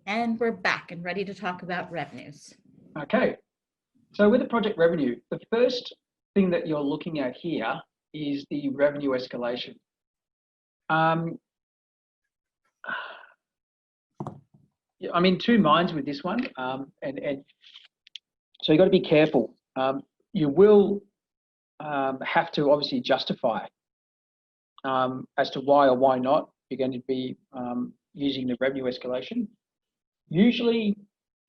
And we're back and ready to talk about revenues. Okay, so with the project revenue, the first thing that you're looking at here is the revenue escalation. I'm in two minds with this one, and so you've got to be careful. You will have to obviously justify as to why or why not you're going to be using the revenue escalation. Usually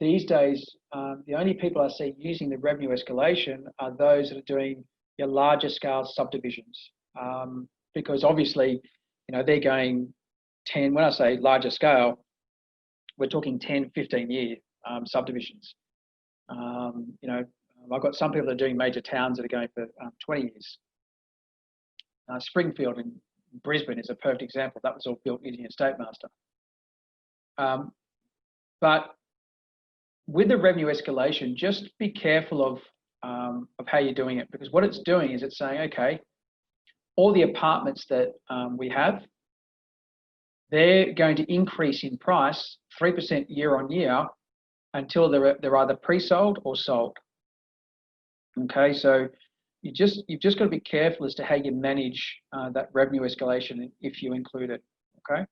these days, the only people I see using the revenue escalation are those that are doing your larger scale subdivisions, because obviously, they're going 10, when I say larger scale, we're talking 10, 15 year subdivisions. I've got some people that are doing major towns that are going for 20 years. Springfield in Brisbane is a perfect example. That was all built using a State Master. But with the revenue escalation, just be careful of how you're doing it, because what it's doing is it's saying, okay, all the apartments that we have, they're going to increase in price 3% year on year until they're either pre-sold or sold. Okay, so you've just got to be careful as to how you manage that revenue escalation if you include it. Okay,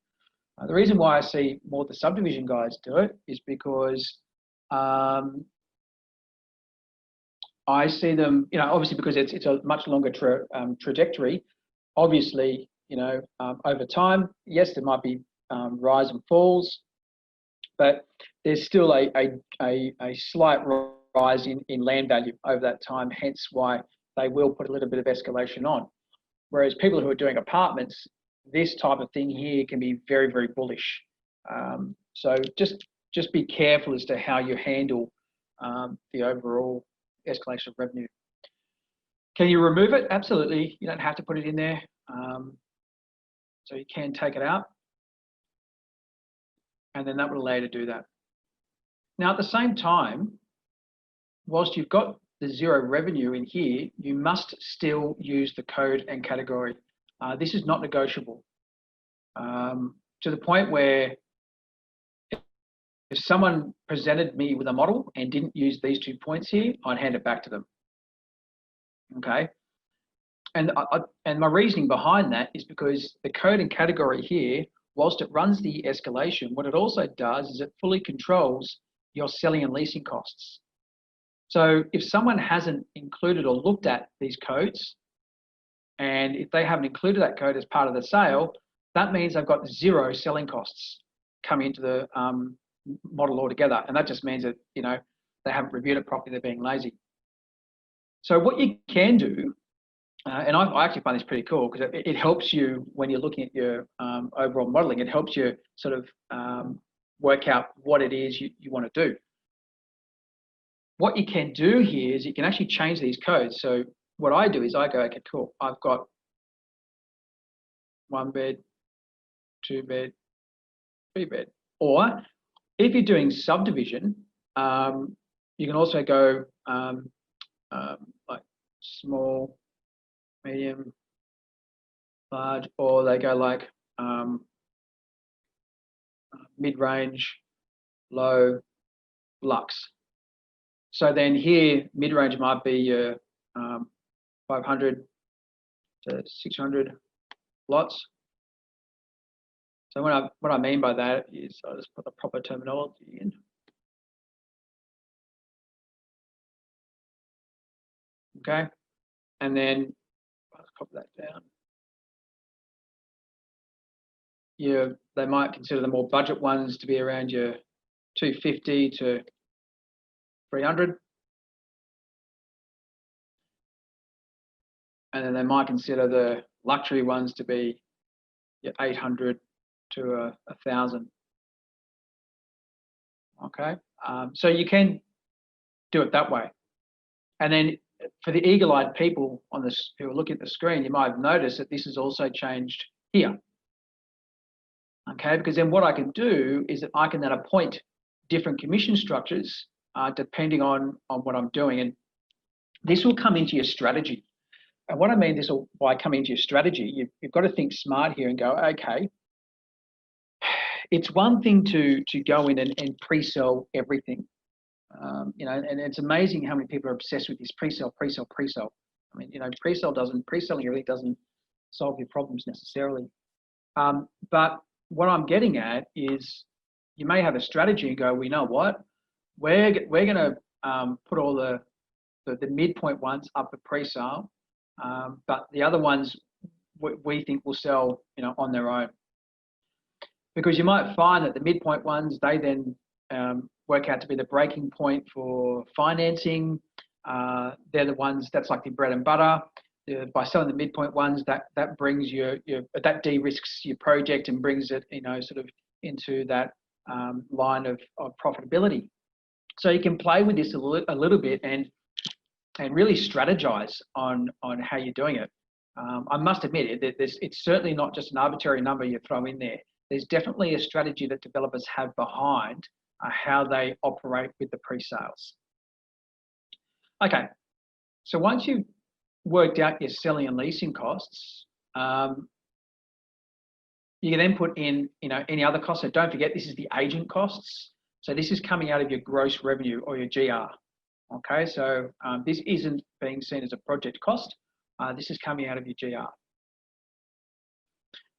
the reason why I see more the subdivision guys do it is because I see them, obviously because it's a much longer trajectory. Obviously, over time, yes, there might be rise and falls, but there's still a slight rise in land value over that time, hence why they will put a little bit of escalation on. Whereas people who are doing apartments, this type of thing here can be very, very bullish. So just be careful as to how you handle the overall escalation of revenue. Can you remove it? Absolutely. You don't have to put it in there. So you can take it out. And then that will allow you to do that. Now, at the same time, whilst you've got the zero revenue in here, you must still use the code and category. This is not negotiable. To the point where if someone presented me with a model and didn't use these 2 points here, I'd hand it back to them. Okay. And my reasoning behind that is because the code and category here, whilst it runs the escalation, what it also does is it fully controls your selling and leasing costs. So if someone hasn't included or looked at these codes, and if they haven't included that code as part of the sale, that means they've got zero selling costs coming into the model altogether. And that just means that, they haven't reviewed it properly, they're being lazy. So what you can do, and I actually find this pretty cool because it helps you when you're looking at your overall modeling, it helps you sort of work out what it is you want to do. What you can do here is you can actually change these codes. So what I do is I go, okay, cool, I've got 1 bed, 2 bed, 3 bed. Or if you're doing subdivision, you can also go like small, medium, large, or they go like mid-range, low, luxe. So then here, mid-range might be your 500 to 600 lots. So what I mean by that is I'll just put the proper terminology in. Okay, and then let's copy that down. They might consider the more budget ones to be around your 250 to 300. And then they might consider the luxury ones to be your 800 to 1,000. Okay, so you can do it that way. And then for the eagle-eyed people on this who are looking at the screen, you might have noticed that this has also changed here. Okay, because then what I can do is that I can then appoint different commission structures depending on what I'm doing. And this will come into your strategy. And what I mean this will by come into your strategy, you've got to think smart here and go, okay, it's one thing to go in and pre-sell everything. You know, and it's amazing how many people are obsessed with this pre-sell. I mean, you know, pre-selling everything doesn't solve your problems necessarily. But what I'm getting at is you may have a strategy and go, well, you know what, we're going to put all the midpoint ones up for pre-sale, but the other ones we think will sell, you know, on their own. Because you might find that the midpoint ones, they then work out to be the breaking point for financing. They're the ones that's like the bread and butter. By selling the midpoint ones, that brings that de-risks your project and brings it, you know, sort of into that line of profitability. So you can play with this a little bit and really strategize on how you're doing it. I must admit it's certainly not just an arbitrary number you throw in there. There's definitely a strategy that developers have behind how they operate with the pre-sales. Okay, so once you've worked out your selling and leasing costs, you can then put in, you know, any other costs. So don't forget, this is the agent costs. So this is coming out of your gross revenue or your GR. Okay, so this isn't being seen as a project cost. This is coming out of your GR.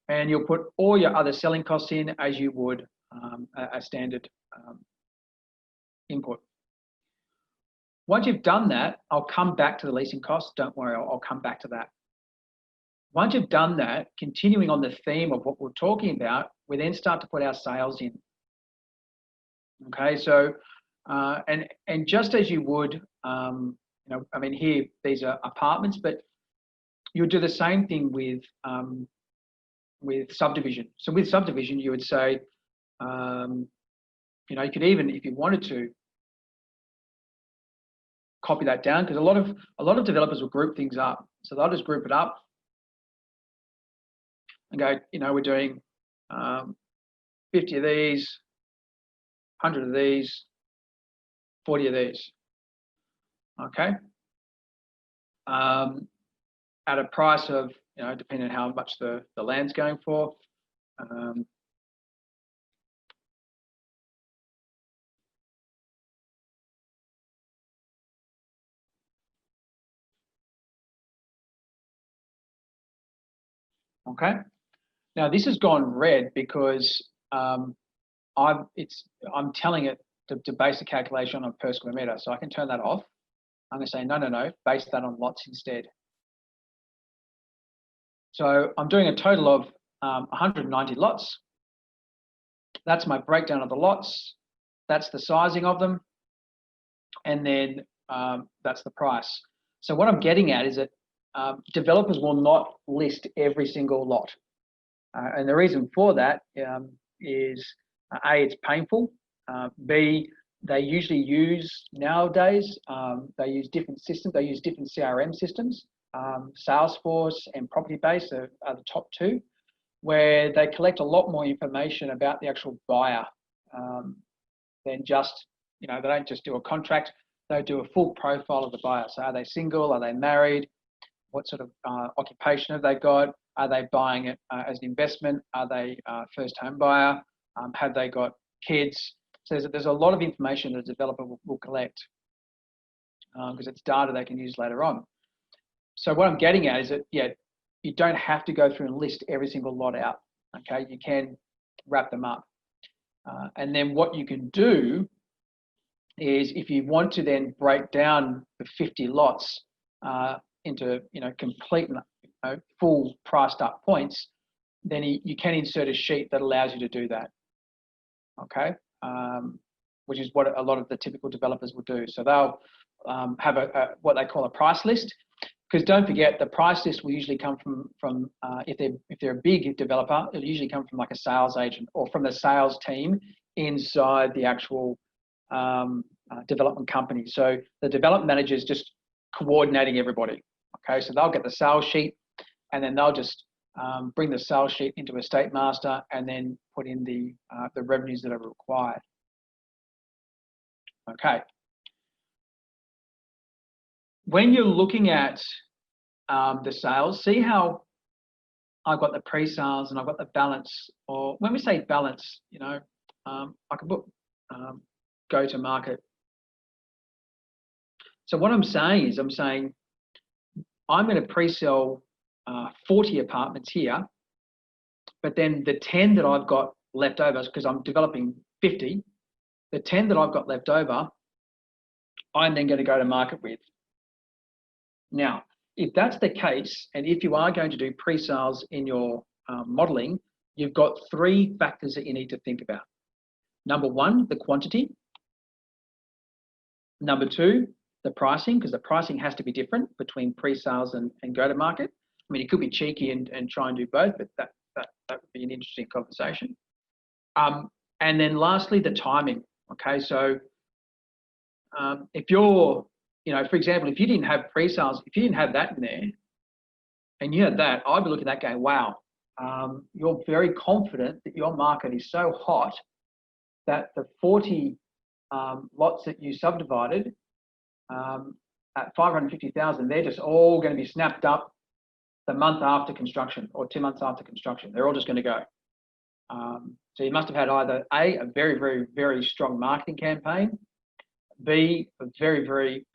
And you'll put all your other selling costs in as you would a standard input. Once you've done that, I'll come back to the leasing costs. Don't worry, I'll come back to that. Once you've done that, continuing on the theme of what we're talking about, we then start to put our sales in. Okay, so and just as you would, you know, I mean, here these are apartments, but you'll do the same thing with subdivision. So with subdivision, you would say, you know, you could even, if you wanted to, copy that down, because a lot of developers will group things up. So they'll just group it up and go, you know, we're doing 50 of these, 100 of these, 40 of these. Okay. At a price of, you know, depending on how much the land's going for. Okay. Now this has gone red because I'm telling it to base the calculation on per square meter. So I can turn that off. I'm going to say no, base that on lots instead. So I'm doing a total of 190 lots. That's my breakdown of the lots. That's the sizing of them. And then that's the price. So what I'm getting at is that developers will not list every single lot. And the reason for that is A, it's painful. B, they usually use nowadays, they use different systems. They use different CRM systems. Salesforce and Propertybase are the top two, where they collect a lot more information about the actual buyer than just, you know, they don't just do a contract, they do a full profile of the buyer. So are they single? Are they married? What sort of occupation have they got? Are they buying it as an investment? Are they first home buyer? Have they got kids? So there's a lot of information that a developer will collect because it's data they can use later on. So what I'm getting at is that, yeah, you don't have to go through and list every single lot out, okay? You can wrap them up. And then what you can do is if you want to then break down the 50 lots into, you know, complete, you know, full priced up points, then you can insert a sheet that allows you to do that, okay? Which is what a lot of the typical developers will do. So they'll have what they call a price list. Because don't forget, the price list will usually come from if they're a big developer, it'll usually come from like a sales agent or from the sales team inside the actual development company. So the development manager is just coordinating everybody. Okay, so they'll get the sales sheet, and then they'll just bring the sales sheet into Estate Master, and then put in the revenues that are required. Okay. When you're looking at the sales, see how I've got the pre-sales and I've got the balance, or when we say balance, I can put go to market. So what I'm saying is, I'm going to pre-sell 40 apartments here, but then the 10 that I've got left over, because I'm developing 50, the 10 that I've got left over, I'm then going to go to market with. Now, if that's the case, and if you are going to do pre-sales in your modelling, you've got 3 factors that you need to think about. Number 1, the quantity. Number 2, the pricing, because the pricing has to be different between pre-sales and go-to-market. I mean, it could be cheeky and try and do both, but that would be an interesting conversation. And then lastly, the timing. Okay, so if you're, for example, if you didn't have pre-sales, if you didn't have that in there, and you had that, I'd be looking at that going, wow, you're very confident that your market is so hot that the 40 lots that you subdivided at 550,000, they're just all going to be snapped up the month after construction or 2 months after construction. They're all just going to go. So you must have had either A, a very, very, very strong marketing campaign, B, a very, very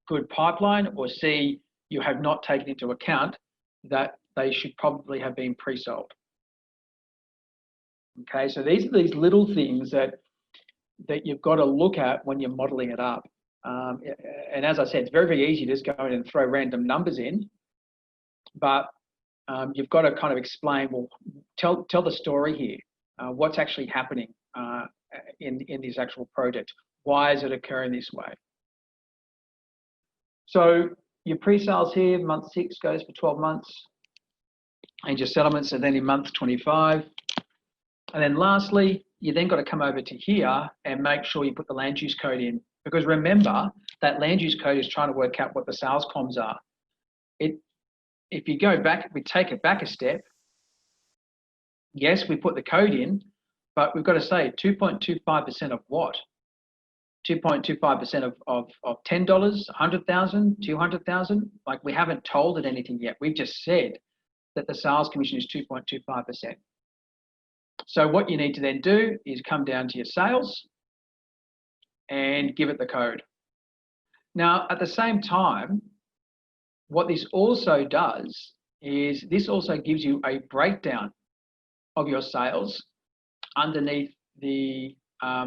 good pipeline, or C, you have not taken into account that they should probably have been pre-sold. Okay, so these are these little things that you've got to look at when you're modelling it up. And as I said, it's very, very easy to just go in and throw random numbers in, but you've got to kind of explain, well, tell the story here. What's actually happening in this actual project? Why is it occurring this way? So your pre-sales here, month 6 goes for 12 months, and your settlements are then in month 25. And then lastly, you then got to come over to here and make sure you put the land use code in, because remember that land use code is trying to work out what the sales comms are. If you go back, we take it back a step. Yes, we put the code in, but we've got to say 2.25% of what? 2.25% of $10, 100,000, 200,000. Like, we haven't told it anything yet. We've just said that the sales commission is 2.25%. So what you need to then do is come down to your sales and give it the code. Now, at the same time, what this also does is this also gives you a breakdown of your sales underneath the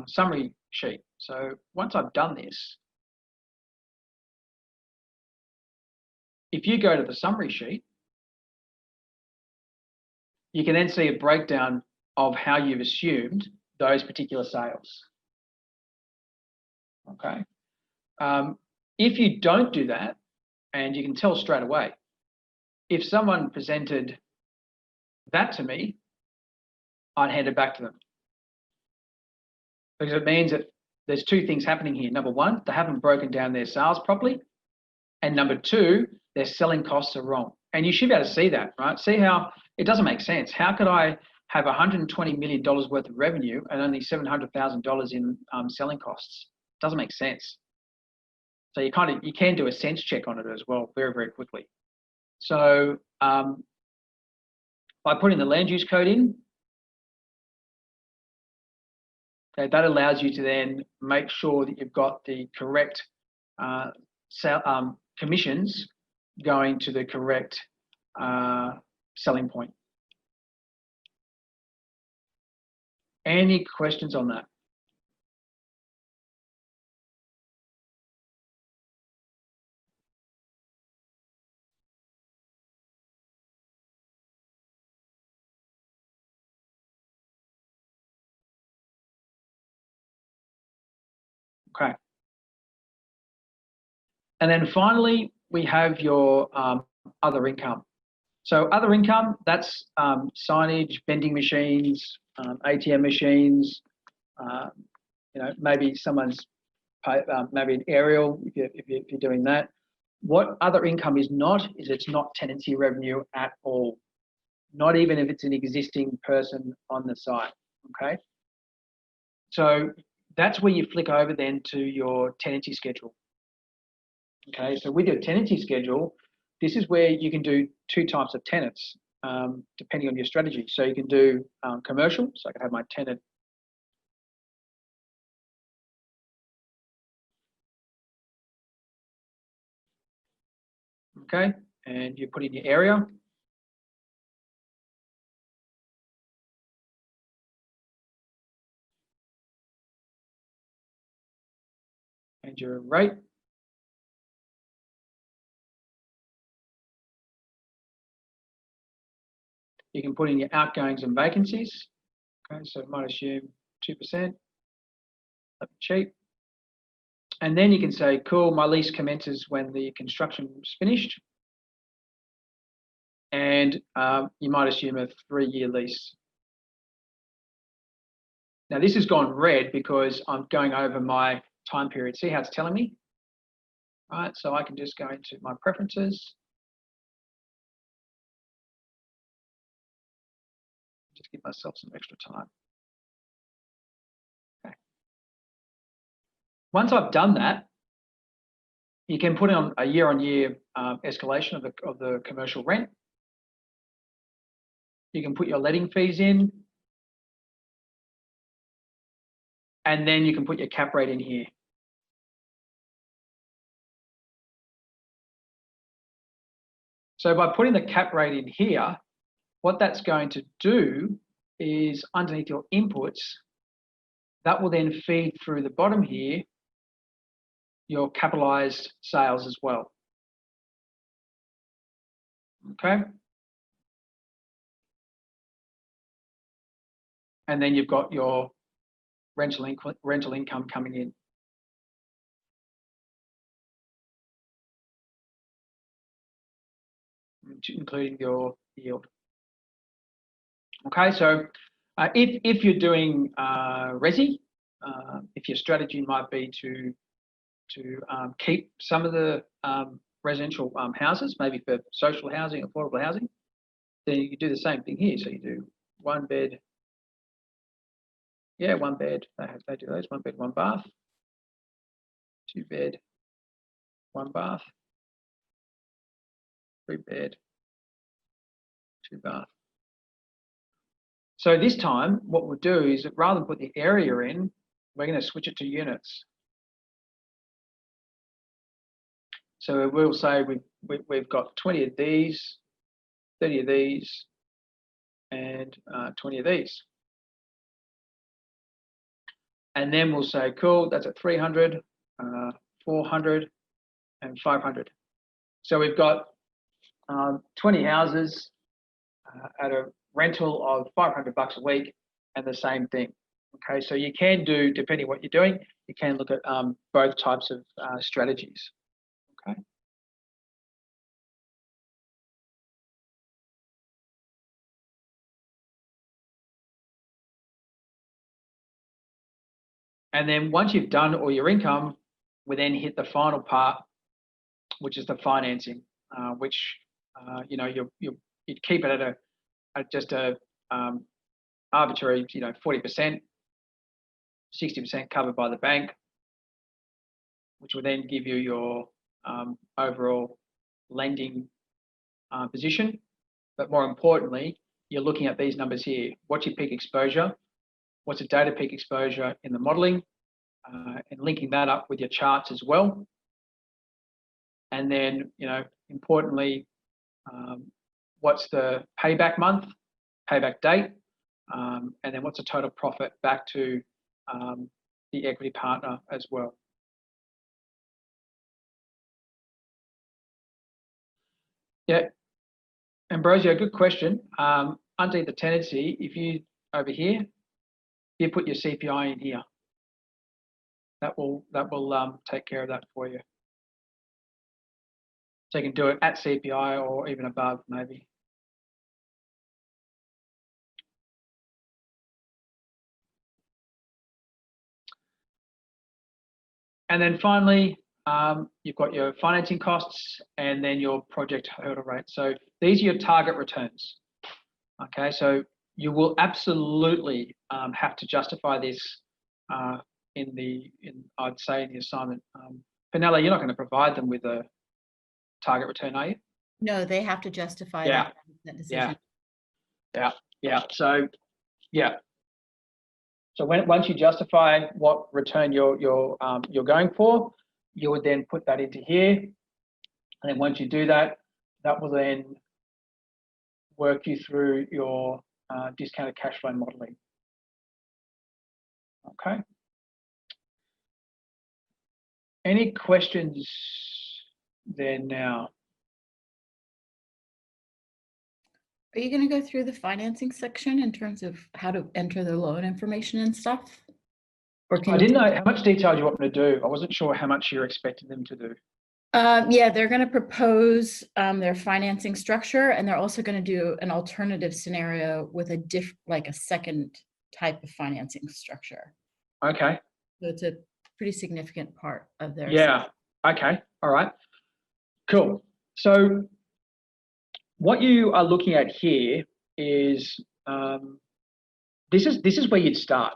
summary sheet. So once I've done this, if you go to the summary sheet, you can then see a breakdown of how you've assumed those particular sales. Okay. If you don't do that, and you can tell straight away, if someone presented that to me, I'd hand it back to them. Because it means that there's 2 things happening here. Number 1, they haven't broken down their sales properly. And number 2, their selling costs are wrong. And you should be able to see that, right? See how it doesn't make sense. How could I have $120 million worth of revenue and only $700,000 in selling costs? Doesn't make sense. So you can do a sense check on it as well very, very quickly. So by putting the land use code in, okay, that allows you to then make sure that you've got the correct commissions going to the correct selling point. Any questions on that? Okay. And then finally, we have your other income. So other income, that's signage, vending machines, ATM machines, maybe someone's maybe an aerial if you're doing that. What other income is not is it's not tenancy revenue at all, not even if it's an existing person on the site. Okay. So that's where you flick over then to your tenancy schedule. Okay, so with your tenancy schedule, this is where you can do 2 types of tenants. depending on your strategy. So you can do commercial. So I can have my tenant. Okay, and you put in your area. And your rate. You can put in your outgoings and vacancies. Okay, so might assume 2%. That'd be cheap. And then you can say, cool, my lease commences when the construction's finished. And you might assume a 3-year lease. Now this has gone red because I'm going over my time period. See how it's telling me? All right, so I can just go into my preferences. Just give myself some extra time. Okay. Once I've done that, you can put on a year-on-year escalation of the commercial rent. You can put your letting fees in. And then you can put your cap rate in here. So by putting the cap rate in here, what that's going to do is underneath your inputs, that will then feed through the bottom here, your capitalized sales as well. Okay. And then you've got your rental income coming in. Including your yield. Okay, so if you're doing resi, if your strategy might be to keep some of the residential houses, maybe for social housing, affordable housing, then you do the same thing here. So you do 1 bed, yeah, 1 bed. They do those 1 bed, 1 bath, 2 bed, 1 bath, 3 bed, 2 bath. So this time, what we'll do is rather than put the area in, we're going to switch it to units. So we'll say we've got 20 of these, 30 of these, and 20 of these. And then we'll say, cool, that's at 300, 400, and 500. So we've got 20 houses at a rental of $500 a week, and the same thing. Okay, so you can do, depending what you're doing, you can look at both types of strategies. Okay. And then once you've done all your income, we then hit the final part, which is the financing, which you know you'd keep it at just a arbitrary 40%, 60% covered by the bank, which will then give you your overall lending position. But more importantly, you're looking at these numbers here. What's your peak exposure? What's the data peak exposure in the modeling? And linking that up with your charts as well. And then, importantly, what's the payback month, payback date, and then what's the total profit back to the equity partner as well. Yeah, Ambrosio, good question. Underneath the tenancy, if you over here, you put your CPI in here. That will take care of that for you. So you can do it at CPI or even above, maybe. And then finally, you've got your financing costs and then your project hurdle rate. So these are your target returns. Okay, so you will absolutely have to justify this I'd say in the assignment. Penella, you're not going to provide them with a target return, are you? No, they have to justify that decision. Yeah. So, yeah. So once you justify what return you're going for, you would then put that into here, and then once you do that, that will then work you through your discounted cash flow modelling. Okay. Any questions there now? Are you going to go through the financing section in terms of how to enter the loan information and stuff? Or can I you didn't know how much detail you want me to do. I wasn't sure how much you're expecting them to do. Yeah, they're going to propose their financing structure, and they're also going to do an alternative scenario with a second type of financing structure. Okay. So it's a pretty significant part of their. Yeah. Okay. All right. Cool. So what you are looking at here is this is where you'd start.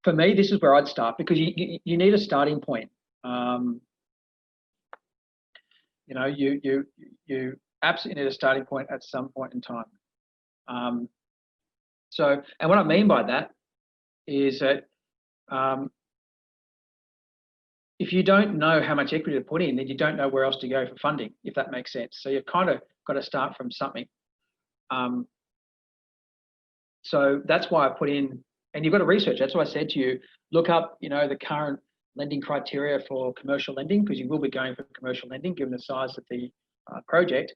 For me, this is where I'd start, because you need a starting point. You know, you absolutely need a starting point at some point in time. And what I mean by that is that if you don't know how much equity to put in, then you don't know where else to go for funding, if that makes sense. So you've kind of got to start from something. So that's why I put in, and you've got to research. That's why I said to you, look up, you know, the current lending criteria for commercial lending, because you will be going for commercial lending given the size of the project.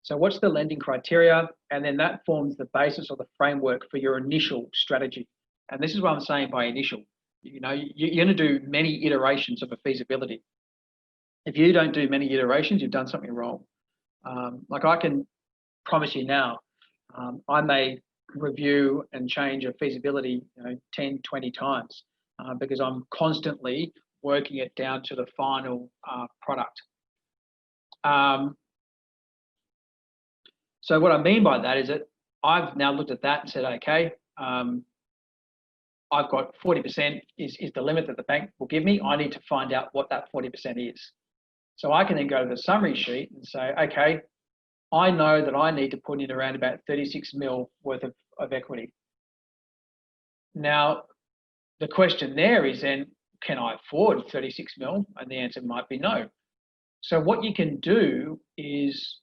So what's the lending criteria? And then that forms the basis or the framework for your initial strategy. And this is what I'm saying by initial. You know, you're going to do many iterations of a feasibility. If you don't do many iterations, you've done something wrong. Like I can promise you now, I may review and change a feasibility, 10, 20 times because I'm constantly working it down to the final product. So what I mean by that is that I've now looked at that and said, okay, I've got 40% is the limit that the bank will give me. I need to find out what that 40% is. So I can then go to the summary sheet and say, okay, I know that I need to put in around about 36 mil worth of equity. Now, the question there is then, can I afford 36 mil? And the answer might be no. So what you can do is,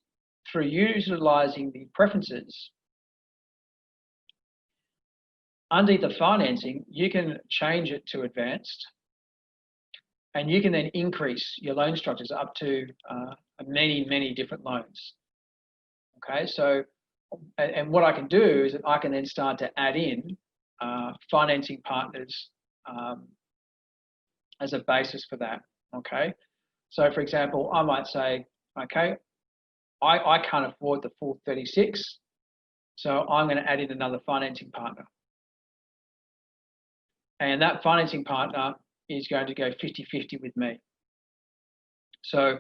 through utilising the preferences, underneath the financing, you can change it to advanced, and you can then increase your loan structures up to many, many different loans. Okay, so, and what I can do is that I can then start to add in financing partners as a basis for that. Okay, so for example, I might say, okay, I can't afford the full 36, so I'm going to add in another financing partner. And that financing partner is going to go 50-50 with me. So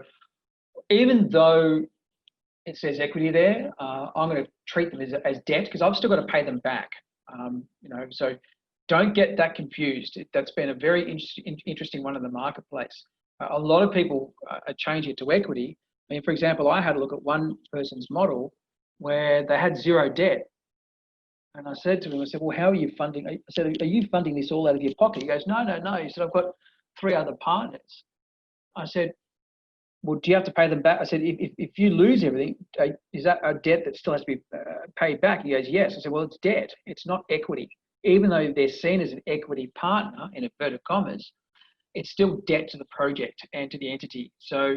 even though it says equity there, I'm going to treat them as debt, because I've still got to pay them back. So don't get that confused. That's been a very interesting one in the marketplace. A lot of people are changing it to equity. I mean, for example, I had a look at one person's model where they had zero debt. And I said to him, I said, well, how are you funding? I said, are you funding this all out of your pocket? He goes, no. He said, I've got 3 other partners. I said, well, do you have to pay them back? I said, if you lose everything, is that a debt that still has to be paid back? He goes, yes. I said, well, it's debt. It's not equity. Even though they're seen as an equity partner, in inverted commas, it's still debt to the project and to the entity. So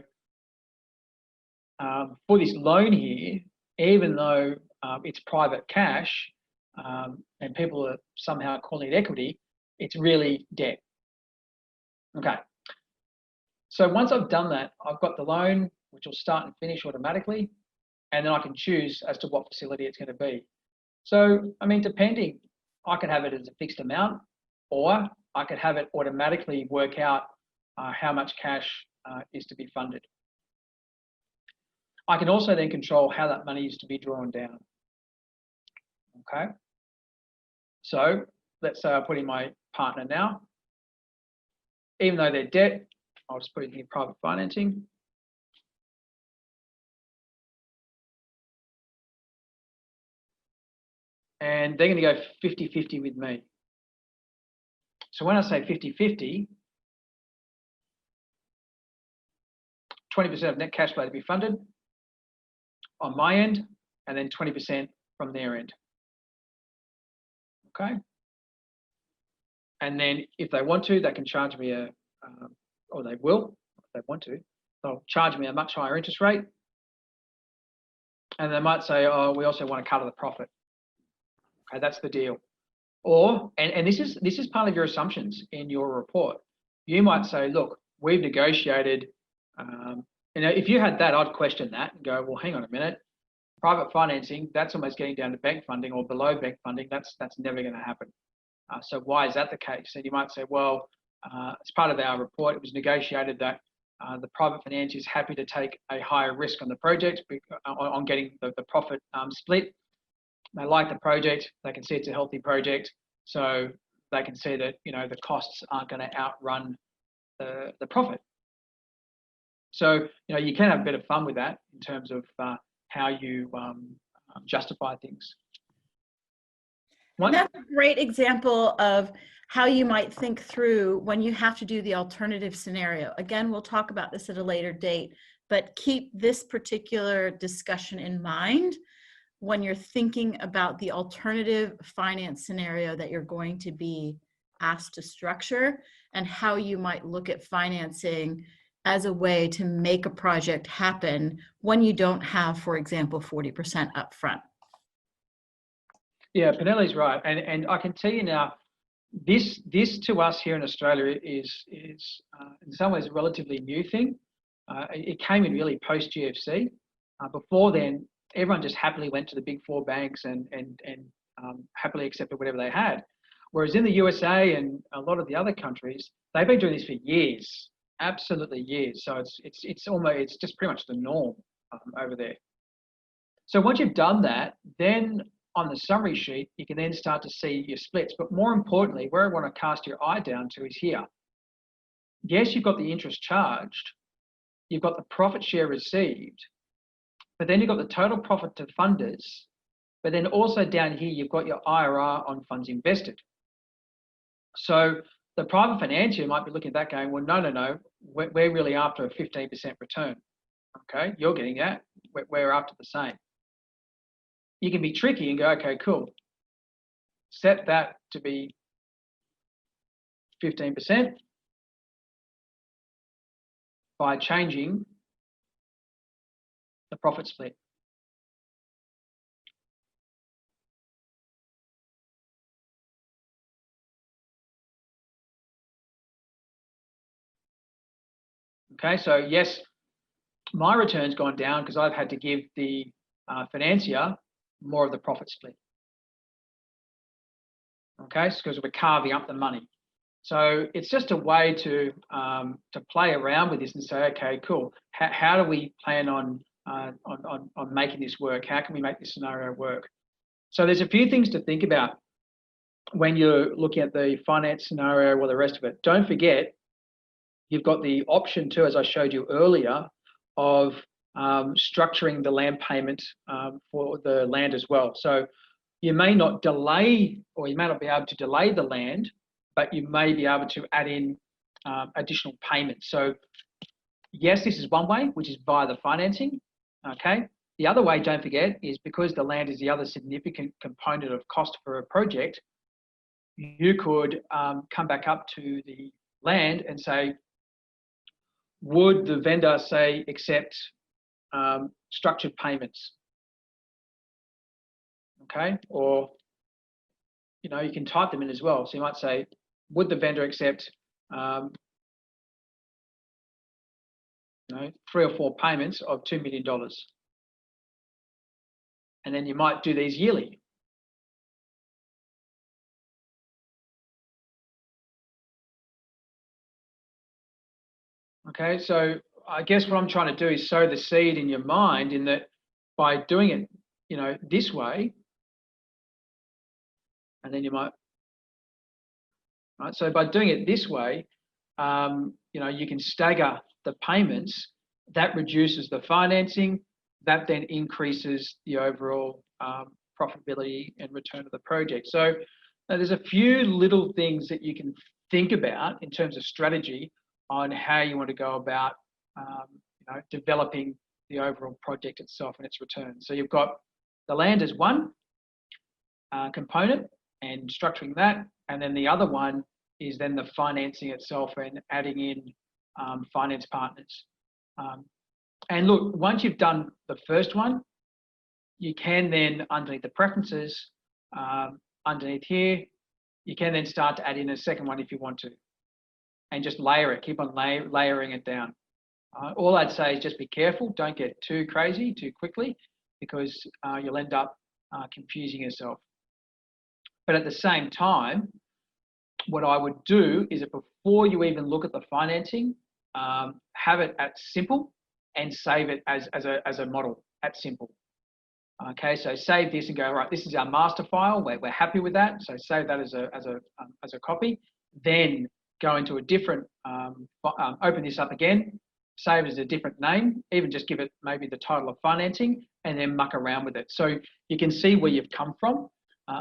for this loan here, even though it's private cash and people are somehow calling it equity, it's really debt. Okay. So once I've done that, I've got the loan, which will start and finish automatically, and then I can choose as to what facility it's going to be. So, I mean, depending, I can have it as a fixed amount, or I could have it automatically work out how much cash is to be funded. I can also then control how that money is to be drawn down. Okay. So let's say I put in my partner now. Even though they're debt, I'll just put it in private financing. and they're going to go 50-50 with me. So when I say 50-50, 20% of net cash flow to be funded on my end, and then 20% from their end. Okay. And then if they want to, they can charge me or they will, if they want to, they'll charge me a much higher interest rate. And they might say, oh, we also want to cut of the profit. Okay, that's the deal. Or, and this is part of your assumptions in your report. You might say, look, we've negotiated, if you had that, I'd question that and go, well, hang on a minute. Private financing, that's almost getting down to bank funding or below bank funding. That's never going to happen. So why is that the case? And you might say, well, as part of our report, it was negotiated that the private financier is happy to take a higher risk on the project on getting the profit split. They like the project. They can see it's a healthy project. So they can see that, the costs aren't going to outrun the profit. So, you can have a bit of fun with that in terms of how you justify things. And that's a great example of how you might think through when you have to do the alternative scenario. Again, we'll talk about this at a later date, but keep this particular discussion in mind when you're thinking about the alternative finance scenario that you're going to be asked to structure, and how you might look at financing as a way to make a project happen when you don't have, for example, 40% upfront. Yeah, Penelli's right, and I can tell you now, this to us here in Australia is in some ways a relatively new thing. It came in really post GFC. Before then, everyone just happily went to the big four banks and happily accepted whatever they had. Whereas in the USA and a lot of the other countries, they've been doing this for years, absolutely years. So it's just pretty much the norm over there. So once you've done that, then on the summary sheet, you can then start to see your splits. But more importantly, where I want to cast your eye down to is here. Yes, you've got the interest charged, you've got the profit share received, but then you've got the total profit to funders, but then also down here, you've got your IRR on funds invested. So the private financier might be looking at that going, well, no, we're really after a 15% return. Okay, you're getting that, we're after the same. You can be tricky and go, okay, cool. Set that to be 15% by changing the profit split. Okay, so yes, my return's gone down because I've had to give the financier more of the profit split. Okay, it's because we're carving up the money. So it's just a way to play around with this and say, okay, cool. How do we plan on making this work? How can we make this scenario work? So there's a few things to think about when you're looking at the finance scenario or the rest of it. Don't forget, you've got the option too, as I showed you earlier, of structuring the land payment for the land as well. So you may not delay, or you may not be able to delay the land, but you may be able to add in additional payments. So yes, this is one way, which is via the financing, okay? The other way, don't forget, is because the land is the other significant component of cost for a project, you could come back up to the land and say, would the vendor say accept structured payments? Okay, or you can type them in as well. So you might say, would the vendor accept 3 or 4 payments of $2 million? And then you might do these yearly. Okay, so I guess what I'm trying to do is sow the seed in your mind, in that by doing it, this way, and then you might, right? So by doing it this way, you can stagger the payments. That reduces the financing. That then increases the overall profitability and return of the project. So there's a few little things that you can think about in terms of strategy on how you want to go about developing the overall project itself and its return. So you've got the land as one component and structuring that, and then the other one is then the financing itself and adding in finance partners. And look, once you've done the first one, you can then, underneath the preferences, underneath here, you can then start to add in a second one if you want to, and just layer it, keep on layering it down. All I'd say is just be careful, don't get too crazy too quickly, because you'll end up confusing yourself. But at the same time, what I would do is that before you even look at the financing, have it at simple and save it as a model at simple. Okay, so save this and go, right, this is our master file. We're happy with that. So save that as a copy. Then go into a different, open this up again, save it as a different name, even just give it maybe the title of financing, and then muck around with it. So you can see where you've come from.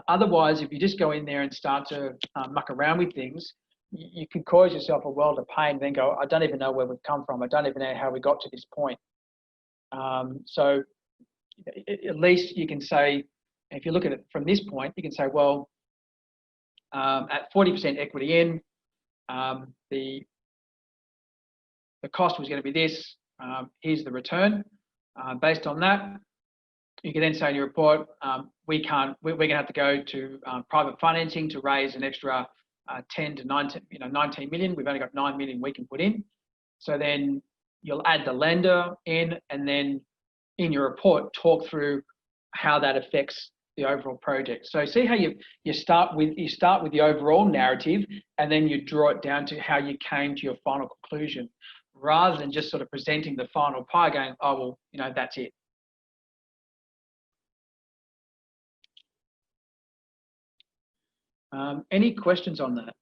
Otherwise, if you just go in there and start to muck around with things, you could cause yourself a world of pain, then go, I don't even know where we've come from. I don't even know how we got to this point. So at least you can say, if you look at it from this point, you can say, well, at 40% equity in, the cost was going to be this. Here's the return. Based on that, you can then say in your report, we're going to have to go to private financing to raise an extra 10 to 19 million. We've only got 9 million we can put in. So then you'll add the lender in, and then in your report talk through how that affects the overall project. So see how you start with the overall narrative, and then you draw it down to how you came to your final conclusion, rather than just sort of presenting the final pie going, oh well, that's it. Any questions on that?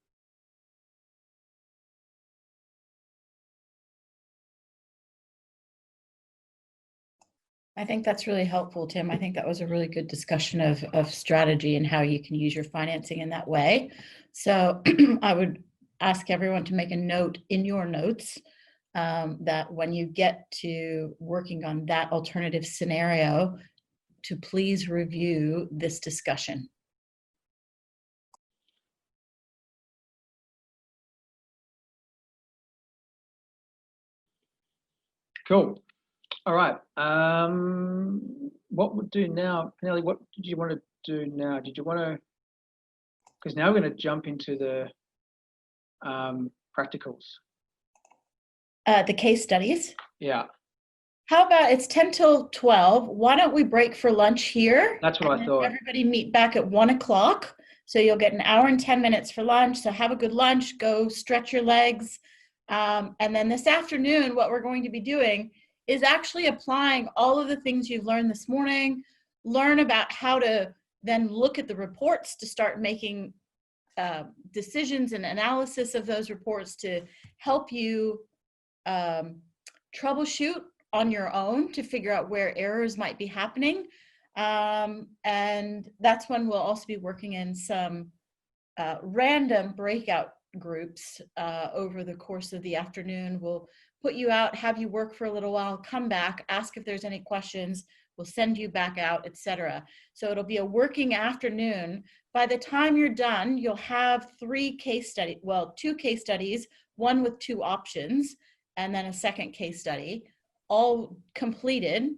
I think that's really helpful, Tim. I think that was a really good discussion of strategy and how you can use your financing in that way. So I would ask everyone to make a note in your notes that when you get to working on that alternative scenario, to please review this discussion. Cool. All right. What we'll do now, Penelly, what did you want to do now? Did you want to, because now we're going to jump into the practicals. The case studies. Yeah. How about it's 10 till 12. Why don't we break for lunch here? That's what I thought. Everybody meet back at 1 o'clock. So you'll get an hour and 10 minutes for lunch. So have a good lunch, go stretch your legs. And then this afternoon, what we're going to be doing is actually applying all of the things you've learned this morning, learn about how to then look at the reports to start making decisions and analysis of those reports to help you troubleshoot on your own to figure out where errors might be happening. And that's when we'll also be working in some random breakout groups over the course of the afternoon. We'll put you out, have you work for a little while, come back, ask if there's any questions, we'll send you back out, etc. So it'll be a working afternoon. By the time you're done, you'll have 2 case studies, one with 2 options, and then a second case study, all completed.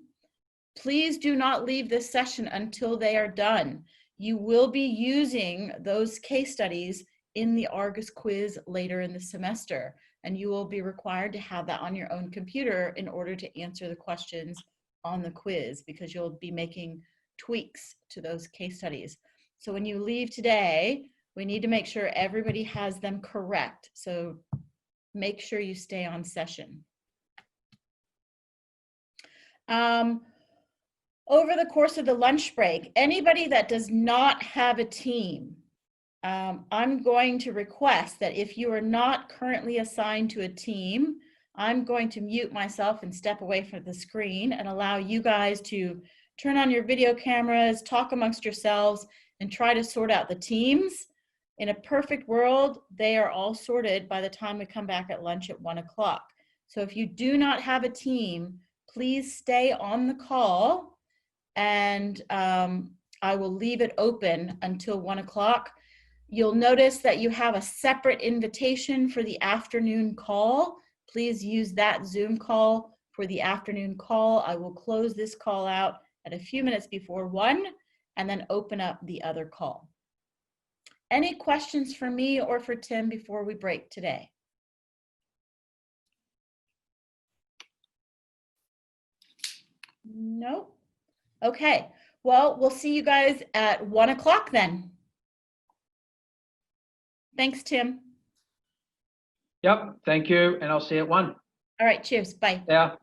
Please do not leave this session until they are done. You will be using those case studies in the Argus quiz later in the semester, and you will be required to have that on your own computer in order to answer the questions on the quiz, because you'll be making tweaks to those case studies. So when you leave today, we need to make sure everybody has them correct. So make sure you stay on session. Over the course of the lunch break, anybody that does not have a team, I'm going to request that if you are not currently assigned to a team, I'm going to mute myself and step away from the screen and allow you guys to turn on your video cameras, talk amongst yourselves, and try to sort out the teams. In a perfect world, they are all sorted by the time we come back at lunch at 1 o'clock. So if you do not have a team, please stay on the call, and I will leave it open until 1 o'clock. You'll notice that you have a separate invitation for the afternoon call. Please use that Zoom call for the afternoon call. I will close this call out at a few minutes before 1 and then open up the other call. Any questions for me or for Tim before we break today? No? Okay. Well, we'll see you guys at 1 o'clock then. Thanks, Tim. Yep, thank you, and I'll see you at 1. All right, cheers. Bye. Yeah.